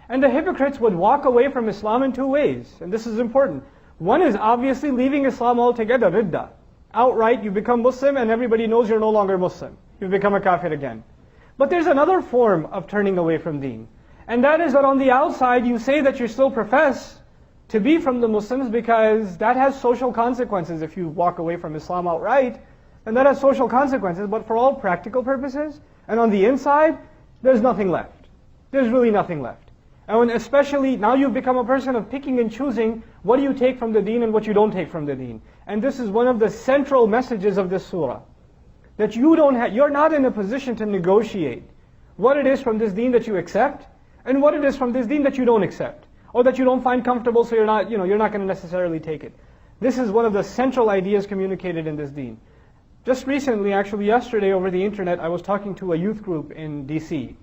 And the hypocrites would walk away from Islam in two ways, and this is important. One is obviously leaving Islam altogether, ridda. Outright, you become Muslim and everybody knows you're no longer Muslim. You become a kafir again. But there's another form of turning away from deen. And that is that on the outside you say that you still profess to be from the Muslims because that has social consequences if you walk away from Islam outright. And that has social consequences, but for all practical purposes, and on the inside, there's nothing left. There's really nothing left. And when especially now you've become a person of picking and choosing what do you take from the deen and what you don't take from the deen. And this is one of the central messages of this surah. That you're not in a position to negotiate what it is from this deen that you accept and what it is from this deen that you don't accept. Or that you don't find comfortable, so you're not going to necessarily take it. This is one of the central ideas communicated in this deen. Just recently, actually yesterday over the internet, I was talking to a youth group in DC.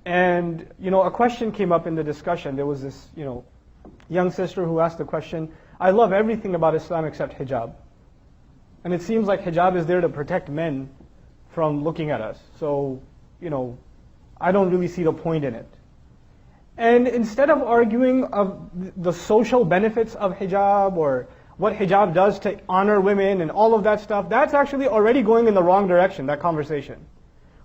And, a question came up in the discussion. There was this, young sister who asked the question, I love everything about Islam except hijab. And it seems like hijab is there to protect men from looking at us. So, I don't really see the point in it. And instead of arguing of the social benefits of hijab or what hijab does to honor women and all of that stuff, that's actually already going in the wrong direction, that conversation.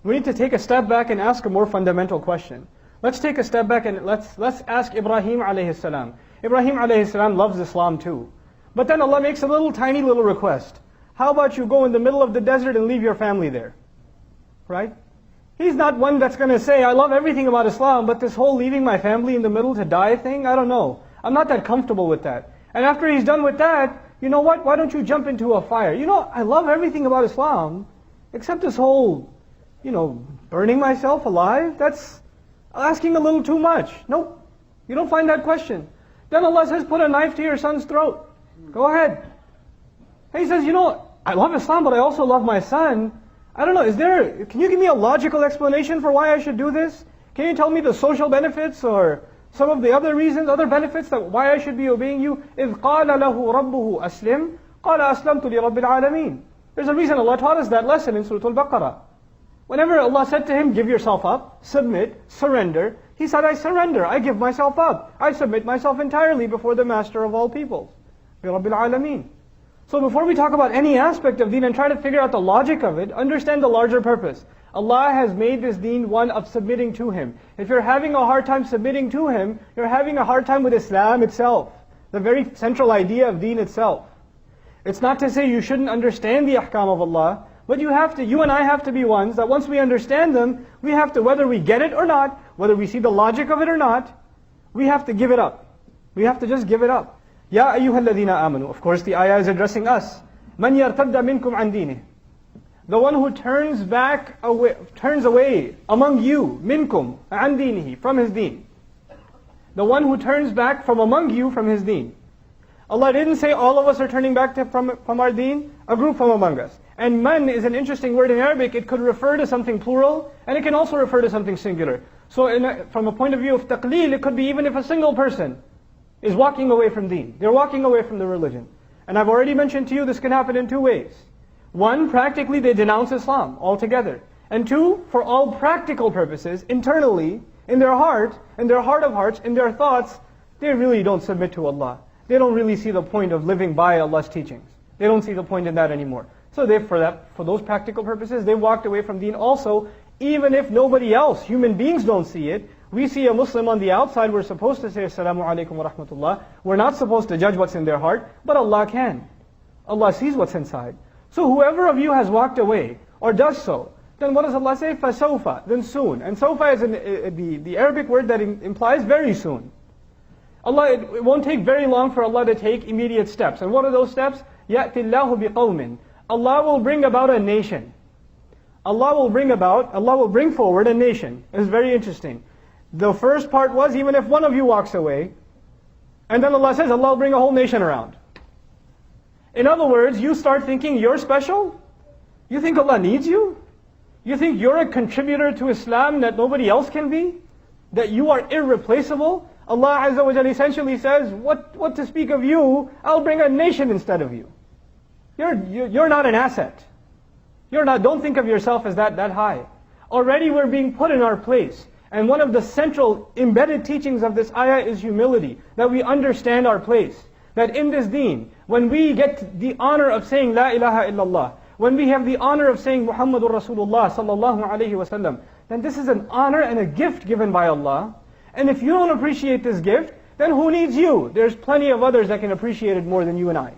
We need to take a step back and ask a more fundamental question. Let's take a step back and let's ask Ibrahim alayhi salam. Ibrahim alayhi salam loves Islam too. But then Allah makes a tiny little request. How about you go in the middle of the desert and leave your family there? Right? He's not one that's going to say, I love everything about Islam, but this whole leaving my family in the middle to die thing, I don't know. I'm not that comfortable with that. And after he's done with that, you know what? Why don't you jump into a fire? I love everything about Islam, except this whole, burning myself alive. That's asking a little too much. Nope. You don't find that question. Then Allah says, put a knife to your son's throat. Go ahead. And he says, I love Islam, but I also love my son. I don't know, can you give me a logical explanation for why I should do this? Can you tell me the social benefits or some of the other reasons, other benefits that why I should be obeying you? إِذْ قَالَ لَهُ رَبُّهُ أَسْلِمْ قَالَ أَسْلَمْتُ لِرَبِّ الْعَالَمِينَ. There's a reason Allah taught us that lesson in Surah Al-Baqarah. Whenever Allah said to him, give yourself up, submit, surrender, he said, I surrender, I give myself up. I submit myself entirely before the Master of all peoples, بِرَبِّ الْعَالَمِينَ. So before we talk about any aspect of deen and try to figure out the logic of it, understand the larger purpose. Allah has made this deen one of submitting to Him. If you're having a hard time submitting to Him, you're having a hard time with Islam itself. The very central idea of deen itself. It's not to say you shouldn't understand the ahkam of Allah, but you and I have to be ones that once we understand them, we have to, whether we get it or not, whether we see the logic of it or not, we have to give it up. We have to just give it up. Ya ayyuhal ladhina amanu. Of course the ayah is addressing us. Man yartadda minkum an dinihi. The one who turns away among you, minkum, an dinihi, from his deen. The one who turns back from among you from his deen. Allah didn't say all of us are turning back from our deen, a group from among us. And man is an interesting word in Arabic. It could refer to something plural, and it can also refer to something singular. So from a point of view of taqleel, it could be even if a single person is walking away from deen. They're walking away from the religion. And I've already mentioned to you this can happen in two ways. One, practically they denounce Islam altogether. And two, for all practical purposes, internally, in their heart of hearts, in their thoughts, they really don't submit to Allah. They don't really see the point of living by Allah's teachings. They don't see the point in that anymore. So for those practical purposes, they walked away from deen also, even if nobody else, human beings don't see it. We see a Muslim on the outside, we're supposed to say, Assalamu alaikum wa rahmatullah. We're not supposed to judge what's in their heart, but Allah can. Allah sees what's inside. So whoever of you has walked away, or does so, then what does Allah say? فَسَوْفَ, then soon. And sawfa is the Arabic word that implies very soon. It won't take very long for Allah to take immediate steps. And what are those steps? يَأْتِ اللَّهُ بِقَوْمٍ. Allah will bring about a nation. Allah will bring forward a nation. It's very interesting. The first part was, even if one of you walks away, and then Allah says, Allah will bring a whole nation around. In other words, you start thinking you're special? You think Allah needs you? You think you're a contributor to Islam that nobody else can be? That you are irreplaceable? Allah Azza wa Jalla essentially says, what to speak of you, I'll bring a nation instead of you. You're not an asset. Don't think of yourself as that high. Already we're being put in our place. And one of the central embedded teachings of this ayah is humility, that we understand our place. That in this deen, when we get the honor of saying La ilaha illallah, when we have the honor of saying Muhammadur Rasulullah sallallahu alayhi wasallam, then this is an honor and a gift given by Allah. And if you don't appreciate this gift, then who needs you? There's plenty of others that can appreciate it more than you and I.